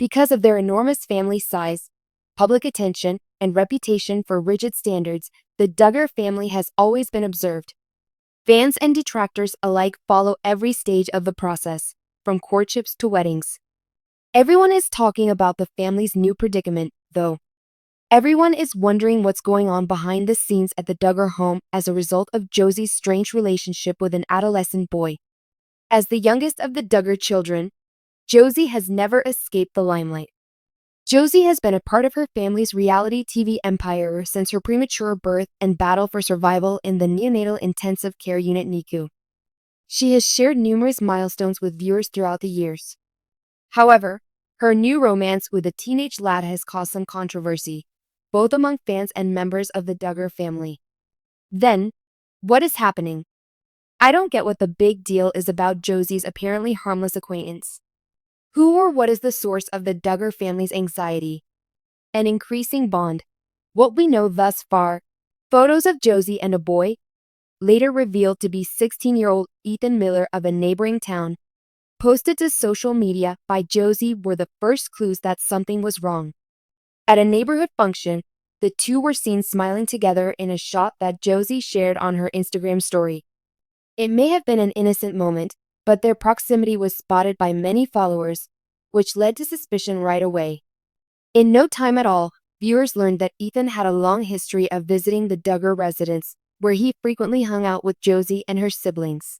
Because of their enormous family size, public attention, and reputation for rigid standards, the Duggar family has always been observed. Fans and detractors alike follow every stage of the process, from courtships to weddings. Everyone is talking about the family's new predicament, though. Everyone is wondering what's going on behind the scenes at the Duggar home as a result of Josie's strange relationship with an adolescent boy. As the youngest of the Duggar children, Josie has never escaped the limelight. Josie has been a part of her family's reality TV empire since her premature birth and battle for survival in the neonatal intensive care unit NICU. She has shared numerous milestones with viewers throughout the years. However, her new romance with a teenage lad has caused some controversy, both among fans and members of the Duggar family. Then, what is happening? I don't get what the big deal is about Josie's apparently harmless acquaintance. Who or what is the source of the Duggar family's anxiety? An increasing bond. What we know thus far, photos of Josie and a boy, later revealed to be 16-year-old Ethan Miller of a neighboring town, posted to social media by Josie were the first clues that something was wrong. At a neighborhood function, the two were seen smiling together in a shot that Josie shared on her Instagram story. It may have been an innocent moment, but their proximity was spotted by many followers, which led to suspicion right away. In no time at all, viewers learned that Ethan had a long history of visiting the Duggar residence, where he frequently hung out with Josie and her siblings.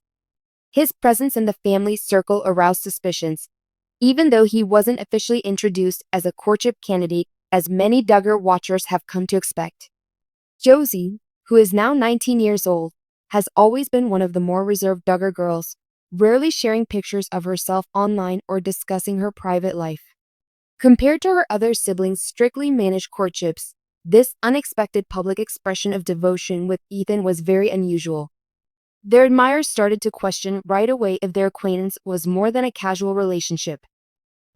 His presence in the family circle aroused suspicions, even though he wasn't officially introduced as a courtship candidate, as many Duggar watchers have come to expect. Josie, who is now 19 years old, has always been one of the more reserved Duggar girls, rarely sharing pictures of herself online or discussing her private life. Compared to her other siblings' strictly managed courtships, this unexpected public expression of devotion with Ethan was very unusual. Their admirers started to question right away if their acquaintance was more than a casual relationship.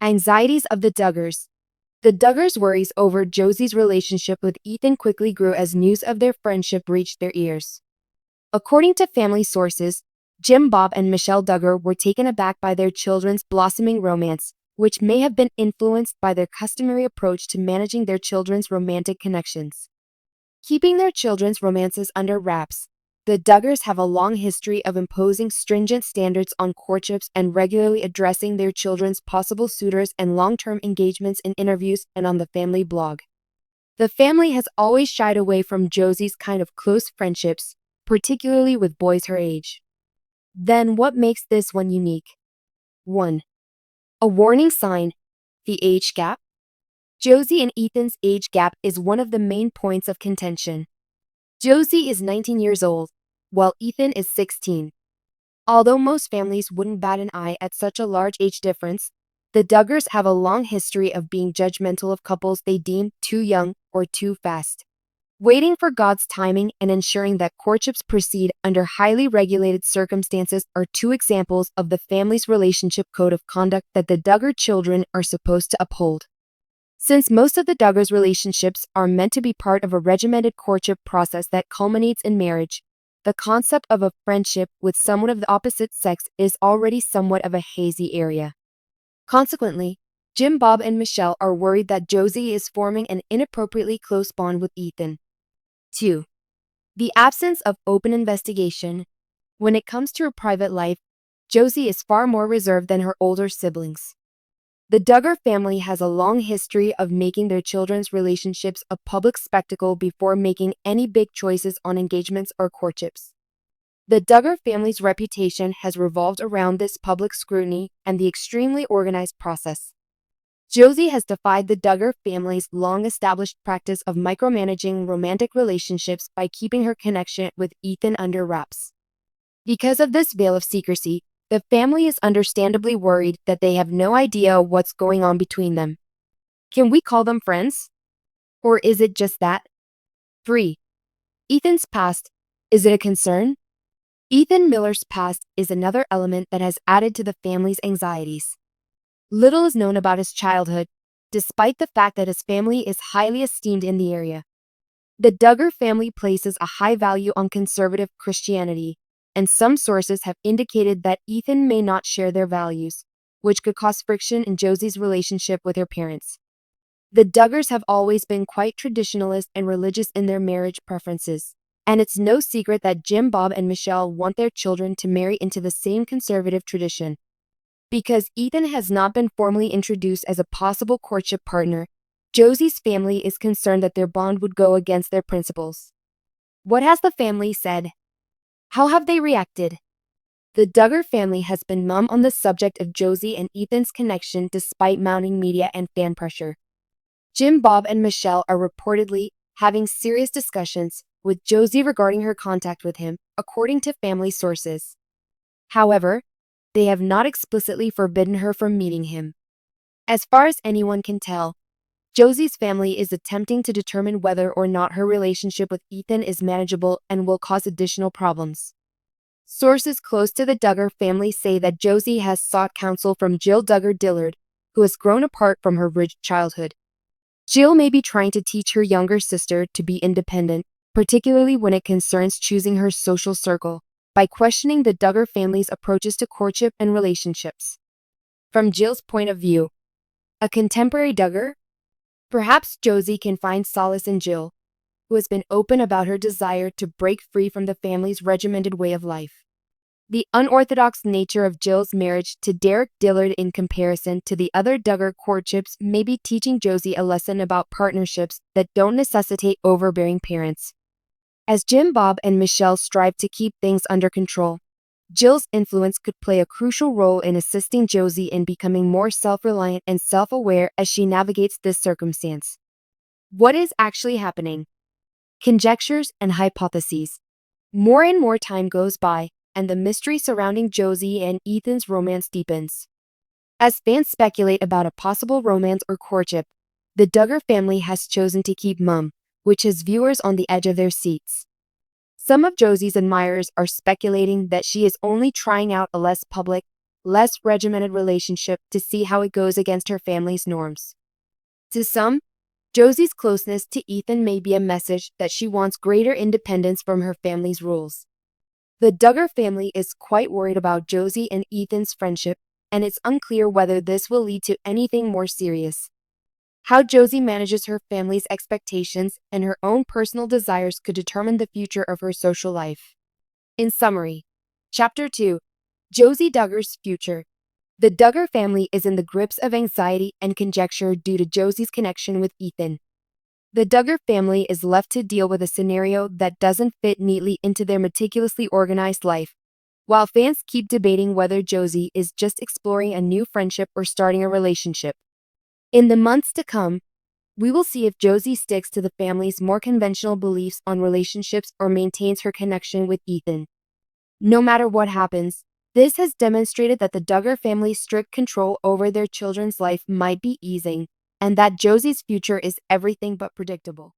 Anxieties of the Duggars. The Duggars' worries over Josie's relationship with Ethan quickly grew as news of their friendship reached their ears. According to family sources, Jim Bob and Michelle Duggar were taken aback by their children's blossoming romance, which may have been influenced by their customary approach to managing their children's romantic connections. Keeping their children's romances under wraps, the Duggars have a long history of imposing stringent standards on courtships and regularly addressing their children's possible suitors and long-term engagements in interviews and on the family blog. The family has always shied away from Josie's kind of close friendships, particularly with boys her age. Then what makes this one unique? 1. A warning sign, the age gap. Josie and Ethan's age gap is one of the main points of contention. Josie is 19 years old, while Ethan is 16. Although most families wouldn't bat an eye at such a large age difference, the Duggars have a long history of being judgmental of couples they deem too young or too fast. Waiting for God's timing and ensuring that courtships proceed under highly regulated circumstances are two examples of the family's relationship code of conduct that the Duggar children are supposed to uphold. Since most of the Duggars' relationships are meant to be part of a regimented courtship process that culminates in marriage, the concept of a friendship with someone of the opposite sex is already somewhat of a hazy area. Consequently, Jim Bob and Michelle are worried that Josie is forming an inappropriately close bond with Ethan. 2. The absence of open investigation. When it comes to her private life, Josie is far more reserved than her older siblings. The Duggar family has a long history of making their children's relationships a public spectacle before making any big choices on engagements or courtships. The Duggar family's reputation has revolved around this public scrutiny and the extremely organized process. Josie has defied the Duggar family's long-established practice of micromanaging romantic relationships by keeping her connection with Ethan under wraps. Because of this veil of secrecy, the family is understandably worried that they have no idea what's going on between them. Can we call them friends? Or is it just that? 3. Ethan's past. Is it a concern? Ethan Miller's past is another element that has added to the family's anxieties. Little is known about his childhood, despite the fact that his family is highly esteemed in the area. The Duggar family places a high value on conservative Christianity, and some sources have indicated that Ethan may not share their values, which could cause friction in Josie's relationship with her parents. The Duggars have always been quite traditionalist and religious in their marriage preferences, and it's no secret that Jim, Bob, and Michelle want their children to marry into the same conservative tradition. Because Ethan has not been formally introduced as a possible courtship partner, Josie's family is concerned that their bond would go against their principles. What has the family said? How have they reacted? The Duggar family has been mum on the subject of Josie and Ethan's connection despite mounting media and fan pressure. Jim, Bob, and Michelle are reportedly having serious discussions with Josie regarding her contact with him, according to family sources. However, they have not explicitly forbidden her from meeting him. As far as anyone can tell, Josie's family is attempting to determine whether or not her relationship with Ethan is manageable and will cause additional problems. Sources close to the Duggar family say that Josie has sought counsel from Jill Duggar Dillard, who has grown apart from her rich childhood. Jill may be trying to teach her younger sister to be independent, particularly when it concerns choosing her social circle, by questioning the Duggar family's approaches to courtship and relationships. From Jill's point of view, a contemporary Duggar? Perhaps Josie can find solace in Jill, who has been open about her desire to break free from the family's regimented way of life. The unorthodox nature of Jill's marriage to Derek Dillard in comparison to the other Duggar courtships may be teaching Josie a lesson about partnerships that don't necessitate overbearing parents. As Jim, Bob, and Michelle strive to keep things under control, Jill's influence could play a crucial role in assisting Josie in becoming more self-reliant and self-aware as she navigates this circumstance. What is actually happening? Conjectures and hypotheses. More and more time goes by, and the mystery surrounding Josie and Ethan's romance deepens. As fans speculate about a possible romance or courtship, the Duggar family has chosen to keep mum, which has viewers on the edge of their seats. Some of Josie's admirers are speculating that she is only trying out a less public, less regimented relationship to see how it goes against her family's norms. To some, Josie's closeness to Ethan may be a message that she wants greater independence from her family's rules. The Duggar family is quite worried about Josie and Ethan's friendship, and it's unclear whether this will lead to anything more serious. How Josie manages her family's expectations and her own personal desires could determine the future of her social life. In summary, Chapter 2, Josie Duggar's future. The Duggar family is in the grips of anxiety and conjecture due to Josie's connection with Ethan. The Duggar family is left to deal with a scenario that doesn't fit neatly into their meticulously organized life, while fans keep debating whether Josie is just exploring a new friendship or starting a relationship. In the months to come, we will see if Josie sticks to the family's more conventional beliefs on relationships or maintains her connection with Ethan. No matter what happens, this has demonstrated that the Duggar family's strict control over their children's life might be easing, and that Josie's future is everything but predictable.